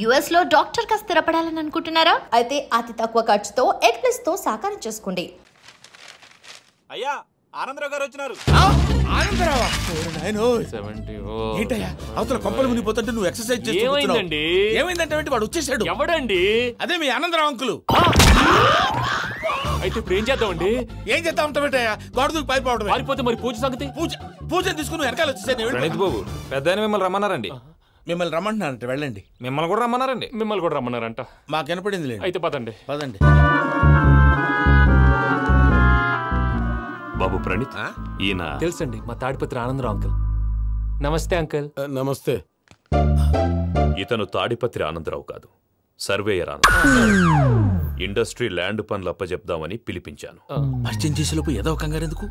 US లో doctor గా స్థిరపడాలని అనుకుంటున్నారా? అయితే అతి తక్కువ ఖర్చుతో ఎగ్ ప్లస్ తో సాకారం చేసుకోండి. అయ్యా ఆనందరావు గారు వచ్చినారు. ఆనందరావా? ఏంటయ్యా అవతల కొంపలు మునిగిపోతుంటే నువ్వు ఎక్సర్సైజ్ చేస్తున్నావు. ఏమైందంటే వాడు వచ్చేసాడు. ఎవడండి? అదే మీ ఆనందరావు అంకులు. అయితే ఇప్పుడు ఏం చేద్దామండి? ఏం చేద్దాం అంటావేంటయ్యా? గొడవకు పైపోవడం. పారిపోతే మరి పూజ సంగతి? పూజ తీసుకుని వెనకాల వచ్చేసాను. ప్రణీత్ బాబు పెద్ద మిమ్మల్ని రమ్మన్నారండి. మిమ్మల్ని రమ్మంటున్నారంట, వెళ్ళండి. మిమ్మల్ని కూడా రమ్మన్నారండి. మిమ్మల్ని కూడా రమ్మన్నారంట. మాకు వినపడింది. అయితే పదండి. పదండి. బాబు ప్రణీత్, ఈయన తెలుసండి, మా తాడిపత్రి ఆనందరావు అంకుల్. నమస్తే అంకుల్. నమస్తే. ఇతను తాడిపత్రి ఆనందరావు కాదు, సర్వేయర్ ఆనందరావు. ఇండస్ట్రీ ల్యాండ్ పనులు అప్పచెప్దామని పిలిపించాను. పరిచయం చేసేలోపు ఏదో కంగారు ఎందుకు?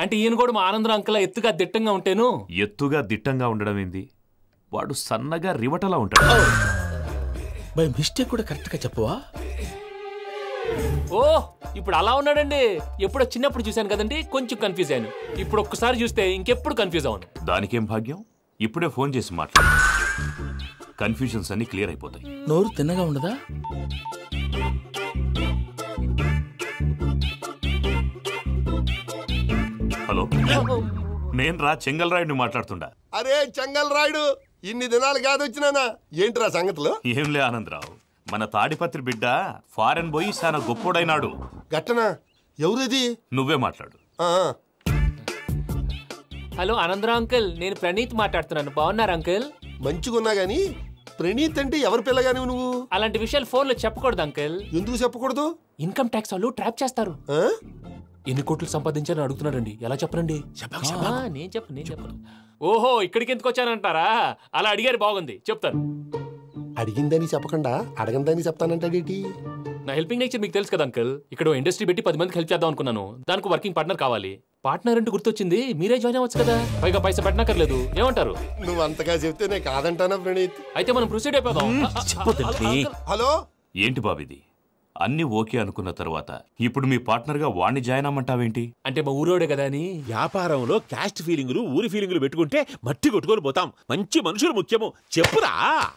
అంటే ఈయన కూడా మా ఆనందరావు అంకుల్ ఎత్తుగా దిట్టంగా ఉంటాను. ఎత్తుగా దిట్టంగా ఉండడం ఏంది? వాడు సన్నగా రివటలా ఉంటాడు. బై మిస్టేక్ కూడా కరెక్ట్ గా చెప్పవా? ఓ ఇప్పుడు అలా ఉన్నాడండి. ఎప్పుడో చిన్నప్పుడు చూశాను కదండి, కొంచెం కన్ఫ్యూజ్ అయ్యాను. ఇప్పుడు ఒక్కసారి చూస్తే ఇంకెప్పుడు కన్ఫ్యూజ్ అవ్వను. దానికేం భాగ్యం, ఇప్పుడే ఫోన్ చేసి మాట్లాడు. కన్ఫ్యూజన్స్ అన్ని క్లియర్ అయిపోతాయి. నోరు తిన్నగా ఉండదా? హలో, నేను రా చెంగల్ రాయుడిని మాట్లాడుతుండా. అరే చెంగల్ రాయుడు, ఇన్ని దినాలు కాదు వచ్చినానా? ఏంట్రా సంగతులు? ఏంలే ఆనందరావు, మన తాడిపత్రి బిడ్డ ఫారెన్ పోయి చాలా గొప్పోడైనాడు. గట్టనా? ఎవరిది? నువ్వే మాట్లాడు. హలో ఆనందరావు అంకుల్, నేను ప్రణీత్ మాట్లాడుతున్నాను. బాగున్నారు అంకుల్? మంచిగున్నా గాని ప్రణీత్ అంటే ఎవరి పిల్లగాని నువ్వు? అలాంటి విషయాలు ఫోన్ లో చెప్పకూడదు అంకుల్. ఎందుకు చెప్పకూడదు? ఇన్కమ్ ట్యాక్స్ వాళ్ళు ట్రాప్ చేస్తారు. ఎన్ని కోట్లు సంపాదించాలని అడుగుతున్నారండి. ఎలా చెప్పరండి? నేను చెప్పను. ఓహో, ఇక్కడికి ఎందుకు వచ్చానంటారా? అలా అడిగారు, బాగుంది, చెప్తాను. అడిగిందని చెప్పకుండా అడగందని చెప్తానంటాడేటి? నా హెల్పింగ్ నేచర్ మీకు తెలుసు కదా అంకుల్. ఇక్కడ ఇండస్ట్రీ పెట్టి 10 మందికి హెల్ప్ చేద్దాం అనుకున్నాను. దానికి వర్కింగ్ పార్ట్నర్ కావాలి. పార్ట్నర్ అంటే గుర్తొచ్చింది, మీరే జాయిన్ అవ్వచ్చు కదా. పైగా పైసా పెట్టనక్కర్లేదు. ఏమంటారు? నువ్వు అంతగా చెప్తే నేను కాదంటానా ప్రణీత్? అయితే మనం ప్రొసీడ్ అయిపోదాం. హలో, ఏంటి బాబిది? అన్ని ఓకే అనుకున్న తర్వాత ఇప్పుడు మీ పార్ట్నర్ గా వాణ్ణి జాయిన్ అమ్మంటావేంటి? అంటే మా ఊరోడే కదా అని. వ్యాపారంలో క్యాస్ట్ ఫీలింగులు, ఊరి ఫీలింగులు పెట్టుకుంటే మట్టి కొట్టుకొని పోతాం. మంచి మనుషులు ముఖ్యము. చెప్పురా.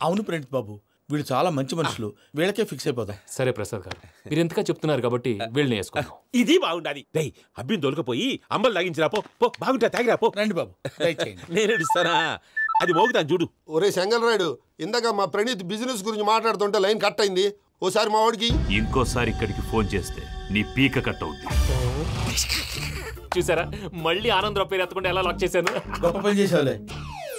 అవును ప్రణీత్ బాబు, వీళ్ళు చాలా మంచి మనుషులు. వీళ్ళకే ఫిక్స్ అయిపోతాం. సరే ప్రసాద్ గారు, మీరు ఎంతగా చెప్తున్నారు కాబట్టి వీళ్ళని వేసుకుందాం. ఇది బాగుండాలి. డై అబ్బిని దొలకపోయి అంబలు తాగించిరా పో. బాగుంటా తాగిరా పో. రండి బాబు, నేను ఇస్తానా? అది మోగుతాను చూడు. ఒరే చెంగల్ రాయుడు, ఇందాక మా ప్రణీత్ బిజినెస్ గురించి మాట్లాడుతుంటే లైన్ కట్ అయింది. ఓసారి మా వాడికి ఇంకోసారి ఇక్కడికి ఫోన్ చేస్తే నీ పీక కట్ అవుద్ది. చూసారా, మళ్ళీ ఆనందరావు పేరు ఎత్తకుండా ఎలా లాక్ చేశాను. గొప్ప పని చేసేవాళ్ళే.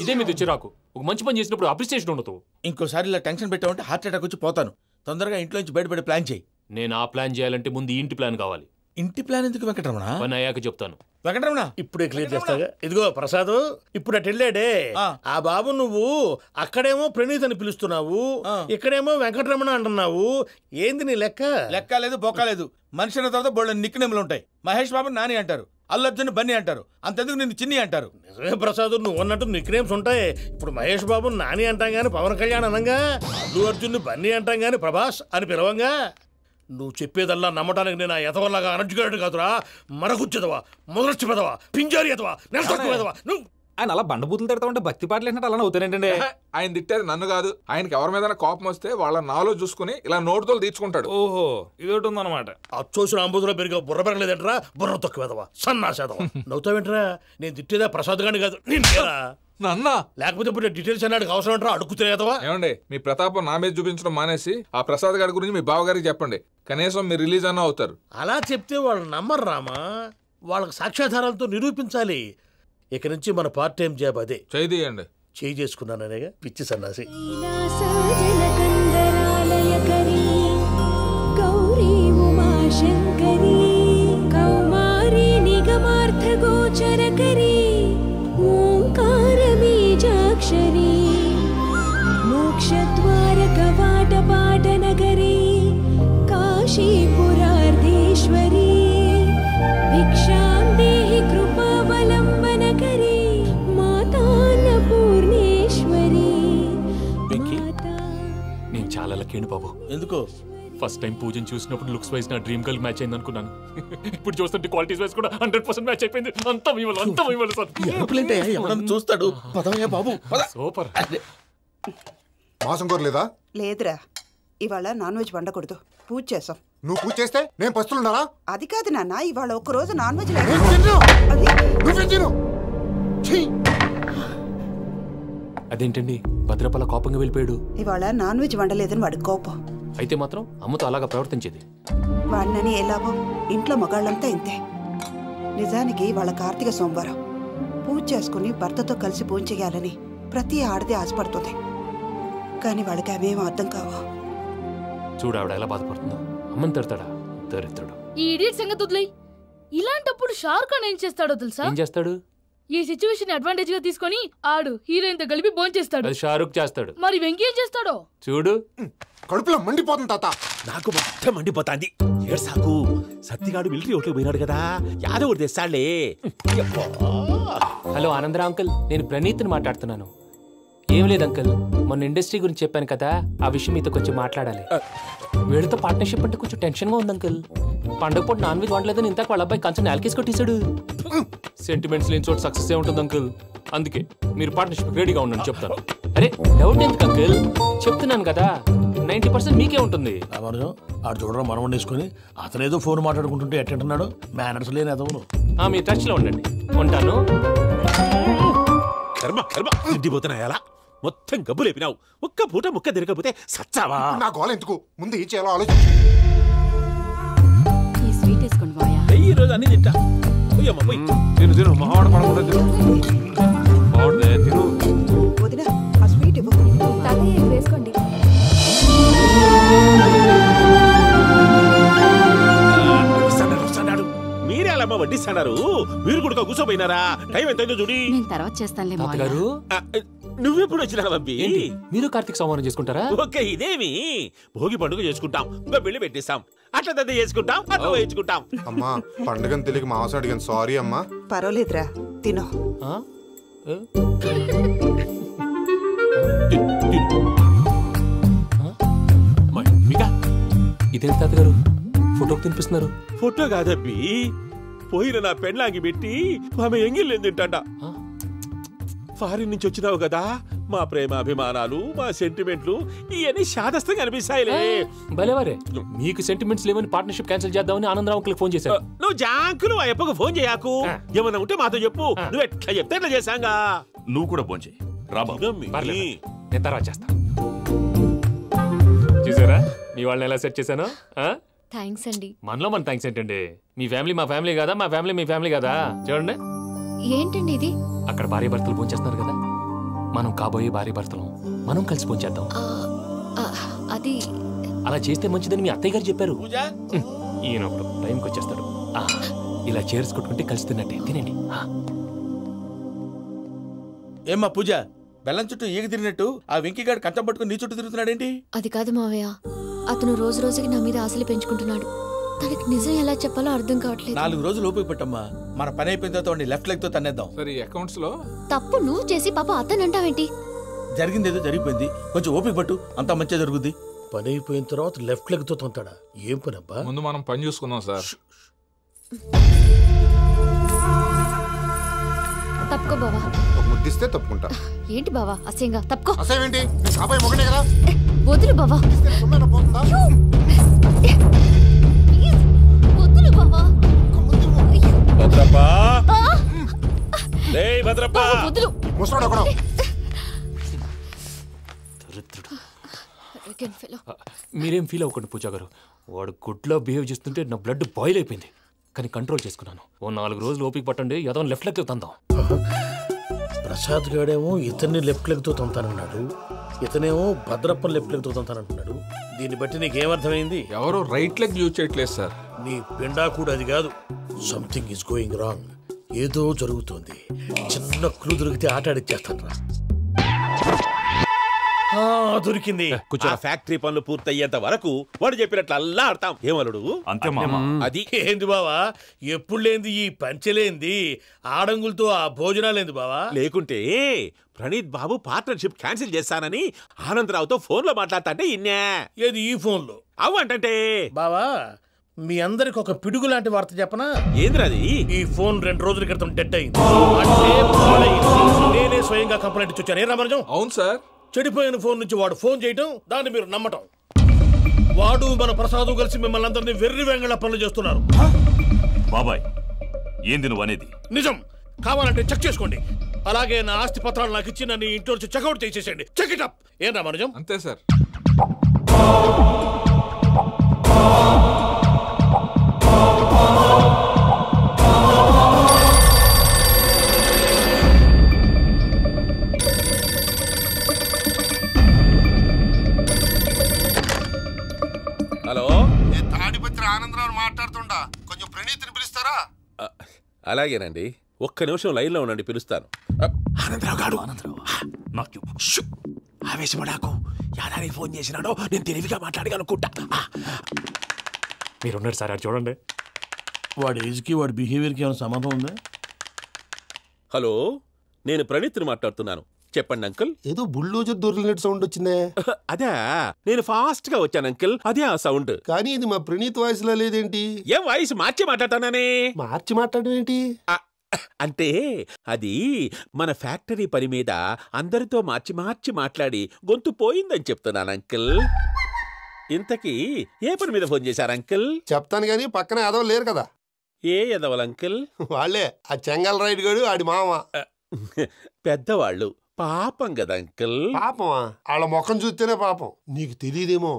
ఇదే మీద చిరాకు. ఒక మంచి పని చేసినప్పుడు అప్రిసియేషన్ ఉండదు. ఇంకోసారి ఇలా టెన్షన్ పెట్టామంటే హార్ట్ అటాక్ వచ్చి పోతాను. తొందరగా ఇంట్లో నుంచి బయటపడే ప్లాన్ చేయి. నేను ఆ ప్లాన్ చేయాలంటే ముందు ఇంటి ప్లాన్ కావాలి. ఇంటి ప్లాన్ ఎందుకు వెంకటరమణ? పని అయ్యాక చెప్తాను. వెంకటరమణ ఇప్పుడే క్లియర్ చేస్తాగా. ఇదిగో ప్రసాద్, ఇప్పుడు అటు వెళ్ళాడే ఆ బాబు, నువ్వు అక్కడేమో ప్రణీత్ అని పిలుస్తున్నావు, ఇక్కడేమో వెంకటరమణ అంటున్నావు. ఏంది నీ లెక్క? లెక్క లేదు, బొక్క లేదు. మనిషి అన్న తర్వాత బోళ్ళ నిక్నెములు ఉంటాయి. మహేష్ బాబు నాని అంటారు, అల్లు అర్జున్ బన్నీ అంటారు, అంతెందుకు నిన్ను చిన్ని అంటారు. నిజమే ప్రసాద్, నువ్వు అన్నట్టు నిక్నేమ్స్ ఉంటాయి. ఇప్పుడు మహేష్ బాబు నాని అంటాం గాని పవన్ కళ్యాణ్ అనంగా, అల్లు అర్జున్ బన్నీ అంటాం గాని ప్రభాస్ అని పిలవంగా. నువ్వు చెప్పేదల్లా నమ్మటానికి నేను ఆ ఎతవల్లాగా అనర్జుకేటెడ్ కాదురా. మరగుచ్చదవా, మొదలచ్చి పెదవా, పింజారి ఎదవా, నెలసక్కువ నువ్వు. ఆయన అలా బండబూతులు తిడతా ఉంటే భక్తి పాటలు ఏంటంటే అలా అవుతానంటే. ఆయన తిట్టేది నన్ను కాదు. ఆయనకి ఎవరి మీద కోపం వస్తే వాళ్ళ నాలో చూసుకుని ఇలా నోటుతో తీర్చుకుంటాడు. ఓహో, ఇది ఒకటి ఉందన్నమాట. అచ్చోసిన అంబుధులో పెరిగా బుర్ర పెరగలేదంటరా. బుర్ర తొక్కువేదవా, సన్నాసేదవా. నవ్వుతావేంట్రా? నేను తిట్టేదా ప్రసాద్ గాని కాదు, నిన్నేరా. నన్నా? లేకపోతే ఇప్పుడు డీటెయిల్స్ అన్నాడు అవసరం అంటారా? అడుగుతున్నావా? ఏమండి, మీ ప్రతాపం నా మీద చూపించడం మానేసి ఆ ప్రసాద్ గారి గురించి మీ బావగారికి చెప్పండి. కనీసం మీరు రిలీజ్ అన్న అవుతారు. అలా చెప్తే వాళ్ళు నమ్మరు రామా. వాళ్ళకి సాక్ష్యాధారాలతో నిరూపించాలి. ఇక నుంచి మన పార్ట్ టైం జాబ్ అదే. చేయండి. చేయి చేసుకున్నాననేగా పిచ్చి సన్నాసి. मोक्षद्वारकवाटपाटनगरी काशीपुरार्धेश्वरी भिक्षां देहि कृपावलम्बनकरी मातान्नपूर्णेश्वरी. నేను చాలా లక్కీ బాబు. ఎందుకు? ఫస్ట్ టైం పూజను చూసినప్పుడు లుక్స్ వైజ్ నా డ్రీమ్ గర్ల్ మ్యాచ్ అయింది అనుకున్నాను. ఇప్పుడు చూస్తుంటే క్వాలిటీస్ వైజ్ కూడా 100% మ్యాచ్ అయిపోయింది. అంతా మీ వల్ల సార్. చూస్తాడు. పదవయ్యా బాబు, సూపర్. మాసం కోరలేదా? లేదురా, ఇవాళ నాన్ వెజ్ వండకూడదు, పూజ చేసాం. నువ్వు పూజ చేస్తే నేను పస్తులున్నానా? అది కాదు నాన్న, ఇవాళ ఒక్కరోజు నాన్ వెజ్ అదేంటండి భద్రపల కోపంగా వెళ్ళిపోయాడు? ఇవాళ నాన్ వెజ్ వండలేదని వాడి కోపం. అయితే మాత్రం అమ్మతో అలాగా ప్రవర్తించేది. వాడినని ఏ లాభం? ఇంట్లో మగాళ్ళంతా ఇంతే. నిజానికి వాళ్ళ కార్తీక సోమవారం పూజ చేసుకుని భర్తతో కలిసి పూజ చేయాలని ప్రతి ఆడది ఆశపడుతుంది. కానీ వాళ్ళకి అవేం అర్థం కావు. చూడు ఆవిడ ఎలా బాధపడుతుందో. అమ్మని తిడతాడా దరిద్రుడు. ఈ ఇడియట్ సంగతి వదిలేయ్. ఇలాంటప్పుడు షారుఖ్ ఖాన్ ఏం చేస్తాడో తెలుసా? ఏం చేస్తాడు? ఈ సిచ్యువేషన్ అడ్వాంటేజ్ గా తీసుకొని ఆడు హీరోయిన్ తో కలిపి బోన్ చేస్తాడు. అది షారుఖ్ చేస్తాడు. మరి వెంకీ ఏం చేస్తాడో చూడు. కడుపులో మండిపోతుంది తాత. నాకు మొత్తం మండిపోతాంది. ఏడ్సాకు. సత్తిగాడు మిలిటరీ ఓట్లకు పోయినాడు కదా, యాదవ్ తెస్తాడులే. హలో ఆనందరా అంకుల్, నేను ప్రణీత్ని మాట్లాడుతున్నాను. ఏం లేదు అంకుల్, మొన్న ఇండస్ట్రీ గురించి చెప్పాను కదా, ఆ విషయం మీతో కొంచెం మాట్లాడాలి. వీళ్ళతో పార్ట్నర్షిప్ అంటే కొంచెం టెన్షన్గా ఉంది అంకుల్. పండుగ పూట నాన్ వెజ్ వండలేదని ఇంతకు వాళ్ళ అబ్బాయి కంచెం నేలకేసి కొట్టేశాడు. సెంటిమెంట్స్ లేని చోట సక్సెస్ ఏ ఉంటుంది అంకుల్. అందుకే మీరు పార్ట్నర్షిప్ రెడీగా ఉండండి చెప్తాను. అరే డౌట్ ఎందుకు అంకుల్, చెప్తున్నాను కదా 90% మీకే ఉంటుంది. ఆడు చూడడం మనం వండేసుకుని అతనేదో ఫోన్ మాట్లాడుకుంటుంటే ఎట్టంటున్నాడు. మేనర్స్ లేని అదవును. మీ టచ్ లో ఉండండి. ఉంటాను. కర్మ కర్మ ఇంటిపోతున్నా ఎలా మొత్తం గబ్బు లేపినావు. ఒక్క పూట ముక్క తిరగకపోతే సచ్చావా? నా గోల ఎందుకు, ముందు ఏం చేయాలో ఆలోచించు. ఈ స్వీట్ వేసుకోండి బాయా. ఈ రోజు అన్ని తింటా. తిను తిను మావాడు పడకుండా తిను. మావాడే తిను. వదినా ఆ స్వీట్ ఇవ్వు. తాతయ్య వేసుకోండి. మీరే అలా వడ్డిస్తున్నారు. మీరు కూడా కూర్చోపోయినారా? టైం ఎంతైందో చూడి. నేను తర్వాత చేస్తానులే తాతగారు. నువ్వెప్పుడు వచ్చినా బంబి? మీరు కార్తీక సంహారం చేసుకుంటారా? ఓకే, ఇదేమి భోగి పండుగ చేసుకుంటాం, బిల్లు పెట్టిస్తాం, అట్లా దద్ద చేసుకుంటాం, అట్లా వేయించుకుంటాం. అమ్మా పండుగని తెలియక మాంసం అడిగాను, సారీ అమ్మా. పర్వాలేదురా, తినో. ఇదేంటి తాతగారు ఫోటోకి తినిపిస్తున్నారు? ఫోటో కాదబ్బి, పోయిన నా పెళ్ళాంగి పెట్టి ఆమె ఎంగిల్లేం తింటాడ. ఫారిన్ నుంచి వచ్చినావు కదా, మా ప్రేమ అభిమానాలు, మా సెంటిమెంట్లు ఇవన్నీ శాదస్తంగా అనిపిస్తాయిలే. భలేవారే, మీకు సెంటిమెంట్స్ లేవని పార్ట్నర్షిప్ క్యాన్సిల్ చేద్దామని ఆనందరావు అంకుల్కి ఫోన్ చేశారు. నువ్వు జాంకులు ఆ అప్పకు ఫోన్ చేయకు. ఏమన్నా ఉంటే మాతో చెప్పు. నువ్వు ఎట్లా చెప్తే ఎట్లా చేశాంగా. నువ్వు కూడా ఫోన్ చేయి. నేను తర్వాత చేస్తా. చూసారా మీ వాళ్ళని ఎలా సెట్ చేశాను? థ్యాంక్స్ అండి. మనలో మన థ్యాంక్స్ ఏంటండి? మీ ఫ్యామిలీ మా ఫ్యామిలీ కదా, మా ఫ్యామిలీ మీ ఫ్యామిలీ కదా. చూడండి ఏంటండి ఇది? అక్కడ భార్య భర్తలు ఫోన్ చేస్తున్నారు కదా, మనం కాబోయే భార్య భర్తలు మనం కలిసి ఫోన్ చేద్దాం. అది అలా చేస్తే మంచిదని మీ అత్తయ్య గారు చెప్పారు. ఈయన ఒకడు టైంకి వచ్చేస్తాడు. ఇలా చేర్స్ కొట్టుకుంటే కలిసి తిన్నట్టే. తినండి. ఏమ్మా పూజ, బెల్లం చుట్టూ ఈగ తిరిగినట్టు ఆ వెంకీగాడు కంచం పట్టుకుని నీ చుట్టూ తిరుగుతున్నాడేంటి? అది కాదు మావయ్య, అతను రోజు రోజుకి నా మీద ఆశలు పెంచుకుంటున్నాడు. తనకి నిజం ఎలా చెప్పాలో అర్థం కావట్లేదు. 4 రోజులు ఓపిక పెట్టమ్మా, మన పని అయిపోయిన తర్వాత లెఫ్ట్ లెగ్ తో తన్నేద్దాం. సరే అకౌంట్స్ లో తప్పు నువ్వు చేసి పాప అతను అంటావేంటి? జరిగిందేదో జరిగిపోయింది, కొంచెం ఓపిక పట్టు, అంతా మంచిగా జరుగుద్ది. పని అయిపోయిన తర్వాత లెఫ్ట్ లెగ్ తో తొంతాడా? ఏం పని అబ్బా? ముందు మనం పని చూసుకుందాం సార్. తప్పుకో బావా. ఒక ముద్దిస్తే తప్పుకుంటా. ఏంటి బావా అసహ్యంగా? తప్పుకో. అసహ్యం ఏంటి? నీ కాబోయే మొగనే కదా. వదులు బావా. పోతుందా? వదులు బావా. భద్రప్పా, లేయ్ భద్రప్పా. వదులు. ముసరాడు అక్కడ. మీరేం ఫీల్ అవ్వకండి పూజా గారు. వాడు గుడ్లో బిహేవ్ చేస్తుంటే నా బ్లడ్ బాయిల్ అయిపోయింది. కానీ కంట్రోల్ చేసుకున్నాను. ఓ 4 రోజులు ఓపిక పట్టండి, ఏదో లెఫ్ట్ లెగ్ తందాం. ప్రసాద్ గాడేమో ఇతన్ని లెఫ్ట్ లెగ్ తో తొంతానన్నాడు, ఇతనేమో భద్రప్పని లెఫ్ట్ లెగ్ తో తొంతానంటున్నాడు. దీన్ని బట్టి నీకేమర్థమైంది? ఎవరు రైట్ లెగ్ యూజ్ చేయట్లేదు సార్. నీ పిండా కూడా అది కాదు. Something is going wrong. ఏదో జరుగుతోంది. చిన్న క్లూ దొరికితే ఆట ఆడిచ్చేస్తాను రా. దొరికింది. కొంచెం ఫ్యాక్టరీ పనులు పూర్తయ్యేంత వరకు వాడు చెప్పినట్లు అల్లా ఆడతాం. ఏమలుడు అంతే మామ. అది ఏంది బావా, ఎప్పుడు లేంది ఈ పంచలేంది, ఆడంగులతో ఆ భోజనాలేంది బావా? లేకుంటే ప్రణీత్ బాబు పార్ట్నర్షిప్ క్యాన్సిల్ చేస్తానని ఆనందరావుతో ఫోన్ లో మాట్లాడతాంటే ఇన్నే. ఏది ఈ ఫోన్ లో? అవ్వంటే బావా, మీ అందరికి ఒక పిడుగు లాంటి వార్త చెప్పనా? ఏంద్రది? ఈ ఫోన్ 2 రోజుల క్రితం డెడ్ అయింది. అంటే పాడైంది. నేనే స్వయంగా కంప్లైంట్ ఇచ్చాను. ఏ రామరాజం? అవును సార్. చెడిపోయిన ఫోన్ నుంచి వాడు ఫోన్ చేయటం, దాన్ని మీరు నమ్మటం. వాడు మన ప్రసాదు కలిసి మిమ్మల్ని అందరినీ వెర్రి వెంగళ పనులు చేస్తున్నారు. బాబాయ్ ఏంది నువ్వు అనేది? నిజం. కావాలంటే చెక్ చేసుకోండి. అలాగే నా ఆస్తి పత్రాలు నాకు ఇచ్చి నన్ను ఇంట్లో నుంచి చెక్అౌట్ చేసేసేయండి. Check it up. ఏం రామానుజం? అంతే సార్. హలో, నేను తాడిపత్రి ఆనందరావు మాట్లాడుతుండా, కొంచెం ప్రణీతిని పిలుస్తారా? అలాగేనండి, ఒక్క నిమిషం లైన్లో ఉండండి, పిలుస్తాను. ఆనందరావు గాడు, ఆవేశపడాకు. యాదానికి ఫోన్ చేసినాడో నేను తెలివిగా మాట్లాడగలనుకుంటా. మీరున్నారు సార్, అది చూడండి. వాడి ఏజ్కి వాడి బిహేవియర్కి ఏమైనా సంబంధం ఉందా? హలో, నేను ప్రణీత్ని మాట్లాడుతున్నాను. చెప్పండి అంకుల్. ఏదో బుల్డోజర్ దొరికినట్టు సౌండ్ వచ్చిందే. అదే, నేను ఫాస్ట్ గా వచ్చాను అంకుల్, అదే ఆ సౌండ్. కానీ ఇది మా ప్రణీత్ వాయిస్ లో లేదేంటి? ఏం వాయిస్ మార్చి మాట్లాడతానే? మార్చి మాట్లాడడం ఏంటి అంటే అది మన ఫ్యాక్టరీ పని మీద అందరితో మార్చి మార్చి మాట్లాడి గొంతు పోయిందని చెప్తున్నాను అంకుల్. ఇంతకీ ఏ పని మీద ఫోన్ చేశారు అంకుల్? చెప్తాను గానీ పక్కన ఎదవ లేరు కదా. ఏ ఎదవలు అంకుల్? వాళ్ళే, ఆ చెంగల్ రైడ్ గడు ఆడి మామ. పెద్దవాళ్ళు, పాపం కదా అంకుల్. పాపమా? వాళ్ళ ముఖం చూస్తేనే పాపం. నీకు తెలియదేమో,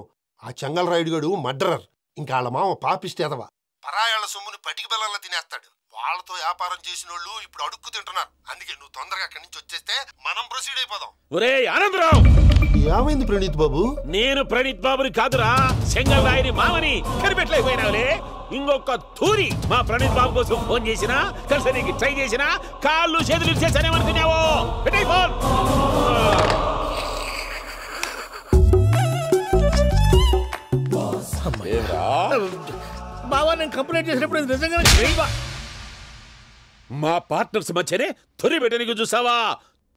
ఆ చెంగల్ రైడ్ గడు మర్డరర్. ఇంకా వాళ్ళ మామ పాపిస్తేదవా. పరాయాళ్ళ సొమ్ముని పటికి బెల్లంలో తినేస్తాడు. వాళ్ళతో వ్యాపారం చేసిన వాళ్ళు ఇప్పుడు అడుక్కు తింటున్నారు. అందుకే నువ్వు తొందరగా అక్కడి నుంచి వచ్చేస్తే మనం ప్రొసీడ్ అయిపోదాం. ఒరే ఆనందరావు! ఏమైంది ప్రణీత్ బాబు? నేను ప్రణీత్ బాబుని కాదురా, సెంగల్ రాయని మామని. కనిపెట్టలేకపోయినావులే. ఇంకొక తూరి మా ప్రణీత్ బాబు కోసం ఫోన్ చేసినా, కలిసి ట్రై చేసినా కాళ్ళు చేతులు చేశానేమనుకున్నావో. పెట్టే ఫోన్. బావా, నేను కంప్లైంట్ చేసినప్పుడు నిజంగా మా పార్ట్నర్స్ మధ్యనే తొలి పెట్టడానికి చూసావా?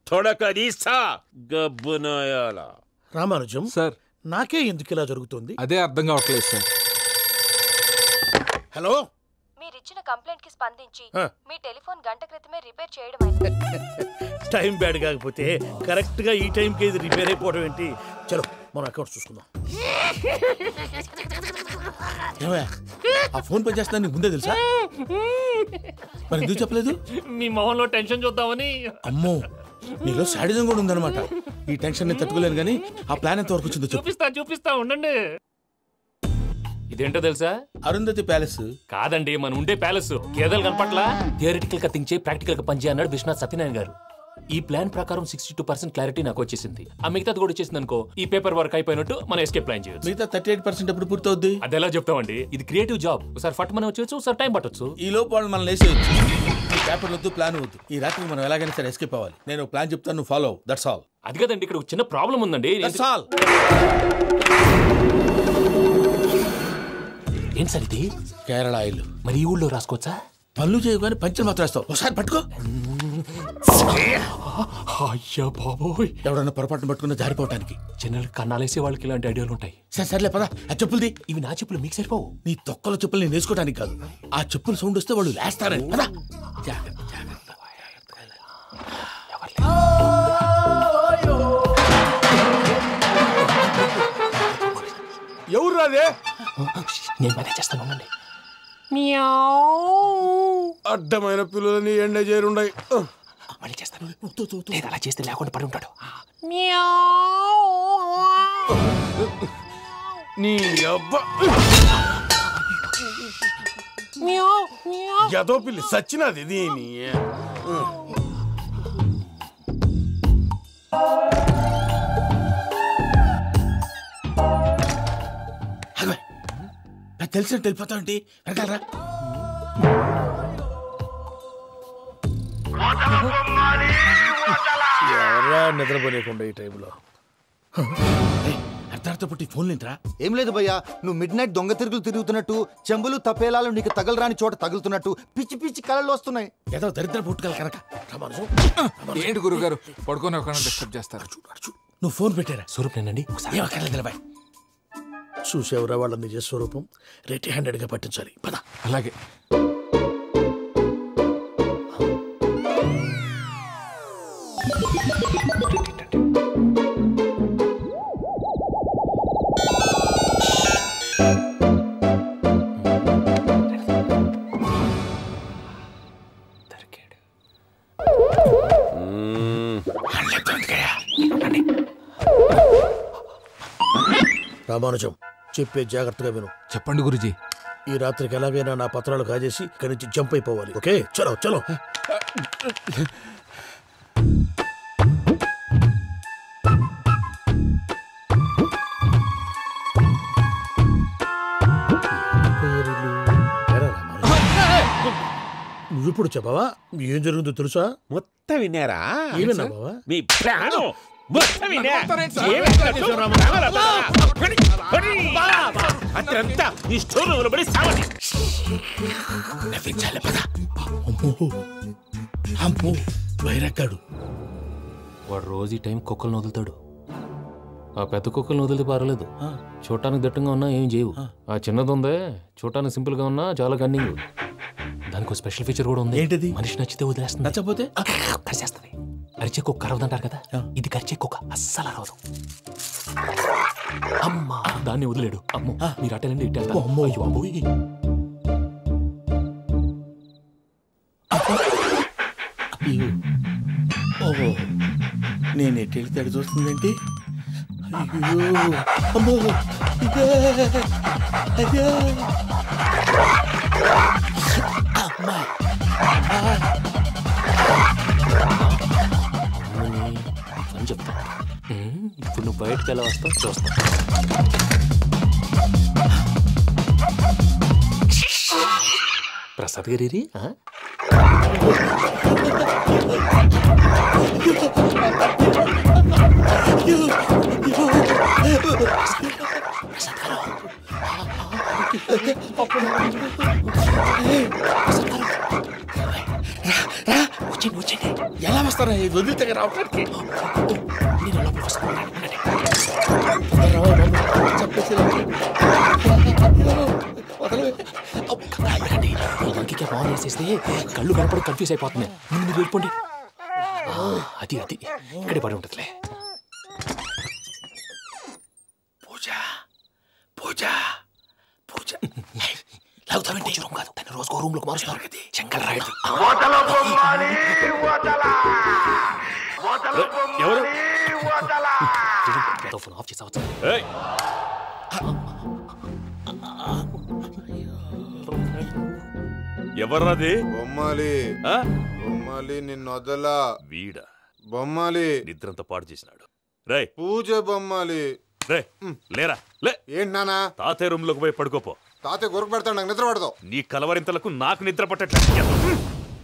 తొడక తీస్తా గబ్బునాయాల. రామానుజం సార్, నాకే ఎందుకు ఇలా జరుగుతుంది? అదే అర్థం కావట్లేదు సార్. హలో, మీరిచ్చిన కంప్లైంట్ కి స్పందించి మీ టెలిఫోన్ గంట క్రితమే రిపేర్ చేయడం. టైం బ్యాడ్ కాకపోతే కరెక్ట్ గా ఈ టైంకి ఇది రిపేర్ అయిపోవడం ఏంటి? చలో మన అకౌంట్ చూసుకుందాం. ఆ ఫోన్ పని చేస్తున్నా నీకు ముందే తెలుసా? మరి ఎందుకు చెప్పలేదు? మీ మొహంలో టెన్షన్ చూద్దామని. అమ్మో, నీలో శాడిజం కూడా ఉందన్నమాట. ఈ టెన్షన్ నేను తట్టుకోలేను, కానీ ఆ ప్లాన్ ఎంత వరకు వచ్చిందో చూపిస్తా ఉండండి. ఇదేంటో తెలుసా? అరుంధతి ప్యాలెస్ కాదండి, మన ఉండే ప్యాలెస్. గేదెలు కనపట్లా? థియరిటికల్ గా థింక్ చేయి, ప్రాక్టికల్ గా పనిచేయ అన్నాడు విశ్వనాథ్ సత్యనారాయణ గారు. ఈ ప్లాన్ ప్రకారం 62% క్లారిటీ నాకు వచ్చేసింది. ఆ మిగతాది కూడా వచ్చేసింది అనుకో, ఈ పేపర్ వర్క్ అయిపోయినట్టు మనం ఎస్కేప్ ప్లాన్ చేయొచ్చు. మిగతా 38% ఎప్పుడు పూర్తవుద్ది? అది ఎలా చెప్తామండి? ఇది క్రియేటివ్ జాబ్. ఒకసారి ఫట్ మనం వచ్చేయచ్చు, ఒకసారి టైం పట్టొచ్చు. ఈ లోపు వాళ్ళు మనం లేసేయచ్చు. ఈ పేపర్ వద్దు, ప్లాన్ వద్దు. ఈ రాత్రికి మనం ఎలాగైనా సరే ఎస్కేప్ అవ్వాలి. నేను ప్లాన్ చెప్తాను, నువ్వు ఫాలో. That's all. అది కదండి, ఇక్కడ ఒక చిన్న ప్రాబ్లం ఉందండి. That's all. ఏం సార్ ఇది? కేరళ ఆయిల్. మరి ఈ ఊళ్ళో రాసుకోవచ్చా? పనులు చేయవు కానీ పంచలు మాత్రం వేస్తావు. ఒకసారి పట్టుకో. అయ్యా బాబోయ్, ఎవడన్నా పొరపాటున పట్టుకున్న జారిపోవటానికి. జనరల్ కన్నాలేసే వాళ్ళకి ఇలాంటి ఐడియాలు ఉంటాయి. సర్లే పదా, ఆ చెప్పులది. ఇవి నా చెప్పులు, మీకు సరిపోవు. నీ తొక్కల చెప్పులు నేను వేసుకోవడానికి కాదు, ఆ చెప్పులు సౌండ్ వస్తే వాళ్ళు లేస్తారని. పదా. ఎవరు రాదే? నేను మేనేజ్ చేస్తాను, ఉండండి. అడ్డమైన పిల్లలని ఎండ చేరుండయి. మళ్ళీ చేస్తాను. లేదు, అలా చేస్తే లేకుండా పడి ఉంటాడు. నీ అబ్బా ఎదో పిల్లి సచ్చినది దీని. తెలిసినట్టు వెళ్ళిపోతావు ఏంటి? వెనకాలరా. ఎవరా నిద్రపోలేకుండా ఈ టైంలో? అర్ధార్థ పుట్టి ఫోన్ లేంట్రా? ఏం లేదు భయ్యా, నువ్వు మిడ్ నైట్ దొంగ తిరుగులు తిరుగుతున్నట్టు, చెంబులు తపేలాలు నీకు తగలరాని చోట తగులుతున్నట్టు పిచ్చి పిచ్చి కళలు వస్తున్నాయి. ఏదో దరిద్ర పుట్టుకల కనుక. ఏంటి గురుగారు పడుకొని ఒక డిస్టర్బ్ చేస్తారు? నువ్వు ఫోన్ పెట్టారా? స్వరూప్ నేనండి. ఒకసారి చూసేవరా వాళ్ళ నిజ స్వరూపం. రెట్టి హ్యాండెడ్ గా పట్టించాలి. పద. అలాగే. రామానుజం చెప్పే జాగ్రత్తగా విను. చెప్పండి గురుజీ. ఈ రాత్రికి ఎలాగైనా నా పత్రాలు కాజేసి ఇక్కడి నుంచి జంప్ అయిపోవాలి. ఓకే, చలో చలో. నువ్విప్పుడు చెప్పవా ఏం జరుగుతుందో తెలుసా? మొత్తం విన్నారా? ఏమన్నా బావా? మీ ప్రాణం మొత్తం విన్నా. అతనంతా ఈ స్టోర్ రూమ్ లో పడి సావండి. నవ్వించాలి పద. అమ్మో వైరక్కాడు. వాడు రోజు ఈ టైం కుక్కలను వదులుతాడు. ఆ పెద్ద కుక్కలను వదిలితే పర్లేదు, చూడటానికి దట్టంగా ఉన్నా ఏం చేయవు. ఆ చిన్నది ఉందే చూడటానికి సింపుల్ గా ఉన్నా చాలా కన్నింగ్. దానికి ఒక స్పెషల్ ఫీచర్ కూడా ఉంది. ఏంటిది? మనిషి నచ్చితే వదిలేస్తుంది, నచ్చపోతే కరిచేస్తుంది. అరిచే కుక్క అరవదంటారు కదా, ఇది కరిచే కుక్క అస్సలు అరవదు. అమ్మా దాన్ని వదిలేడు. అమ్మో మీరు అటెండి ఇటు వెళ్తారు. అమ్మో అయ్యో ఓహో నేను ఎటు వెళ్తే అడి చూస్తుందేంటి? అయ్యో అమ్మో అయ్యో అమ్మా అని చెప్తా. ఇప్పుడు నువ్వు బయటకు ఎలా వస్తావు చూస్తా. ప్రసాద్ గారి వచ్చండి. ఎలా వస్తారా వదిలితే రావడానికి? నేను లోపలికి వస్తాను. ఇంకే బాగా వేసేస్తే కళ్ళు కనపడి కన్ఫ్యూజ్ అయిపోతున్నాయి. ముందు మీరు వెళ్ళిపోండి. అది అది ఇక్కడే పడి ఉంటుందిలే. పూజ పూజ పూజ లాగుతామంటే రూమ్ కాదు, తన రోజుకో రూమ్ లోకి మారుస్తున్నారు కదా. శంకర్ రాయుడు ఎవరు? ఫోన్ ఆఫ్ చేసావచ్చు. ఎవర్రాది? బొమ్మాలి బొమ్మాలి నిన్ను వదలా. వీడా బొమ్మాలి నిద్రంతా పాడు చేసినాడు. రే పూజ బొమ్మాలి. రే లేరా లే. ఏంటి నానా? తాతయ్య రూమ్ లోకి పోయి పడుకోపో. తాతయ్య గురకు పెడతాడు, నాకు నిద్ర పడతావు. నీ కలవరింతలకు నాకు నిద్ర పట్టట్లేదు.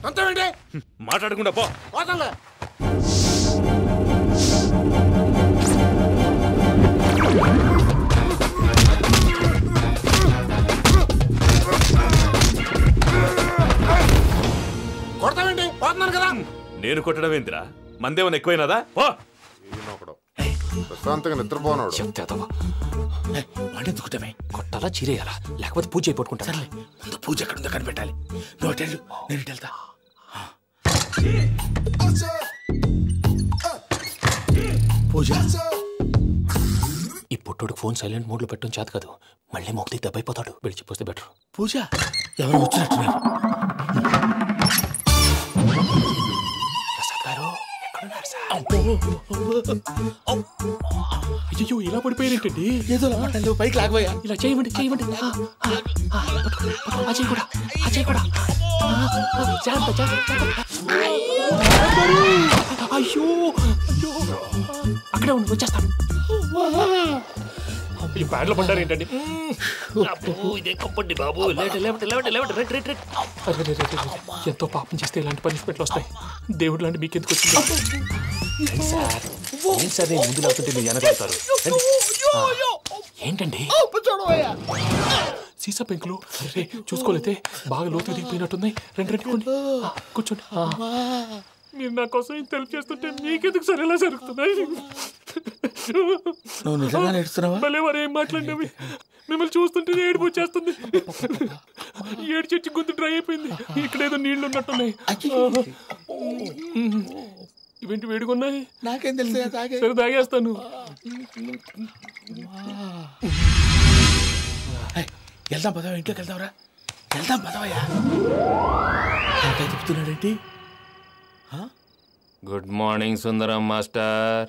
అంతేంటి? మాట్లాడకుండా పో. కొడతావేంటి? పోతున్నాను కదా. నేను కొట్టడం ఏంటిరా? మందేమన్నా ఎక్కువైనదా? పో. ప్రశాంతంగా నిద్రపోనాడు. వాడెందుకుంటామే? కొట్టాలా చీరేయాలా లేకపోతే పూజ అయిపోట్టుకుంటా. సర్లే ముందు పూజ ఎక్కడ ఉందో కనిపెట్టాలి. నువ్వు వెళ్ళు, నేను ఇటు వెళ్తా. పూజ ఈ పుట్టోడికి ఫోన్ సైలెంట్ మోడ్ లో పెట్టడం చేత కాదు. మళ్ళీ మొక్కి దెబ్బైపోతాడు. వెళ్ళి చెప్పొస్తే బెటర్. పూజ ఎవరు వచ్చినట్టున్నారు? ప్రసాద్ గారు ఎక్కడున్నారు సార్? అయ్యో ఇలా పడిపోయారేంటండి? ఏదో పైకి లాగబోయా. ఇలా చేయమండి చేయమండి. అజయ్ కూడా అజయ్ కూడా అయ్యో అక్కడే ఉండి వచ్చేస్తాను. ఈ బ్యాడ్లో పడ్డారు ఏంటండి? ఎంతో పాపం చేస్తే ఇలాంటి పనిష్మెంట్లు వస్తాయి. దేవుడు లాంటి మీకెందుకు వచ్చింది సార్? ఏం సార్ నేను ముందు లేకుంటే మీరు వెనకాడతారు. ఏంటండి సీసా పెంకులు చూసుకోలేతే బాగా లోతు దిగిపోయినట్టున్నాయి. రెండు కూర్చోండి. మీరు నా కోసం ఇంత హెల్ప్ చేస్తుంటే మీకెందుకు సరే ఎలా జరుగుతున్నాయి? నువ్వు నిజంగా నేర్చుతున్నావా? భలే వారు ఏం మాట్లాడినవి. మిమ్మల్ని చూస్తుంటే ఏడుపు వచ్చేస్తుంది. ఏడు చెట్టు గొంతు డ్రై అయిపోయింది. ఇక్కడేదో నీళ్లు ఉన్నట్టున్నాయి. ఇవేంటి వేడుకున్నాయి? నాకేం తెలుసు. సరే తాగేస్తాను. వెళ్దాం పదవా, ఇంట్లోకి వెళ్దాంరా. వెళ్దాం పదవయ్యా. ఇంకా చెప్తున్నాడేంటి? గుడ్ మార్నింగ్ సుందరం మాస్టర్.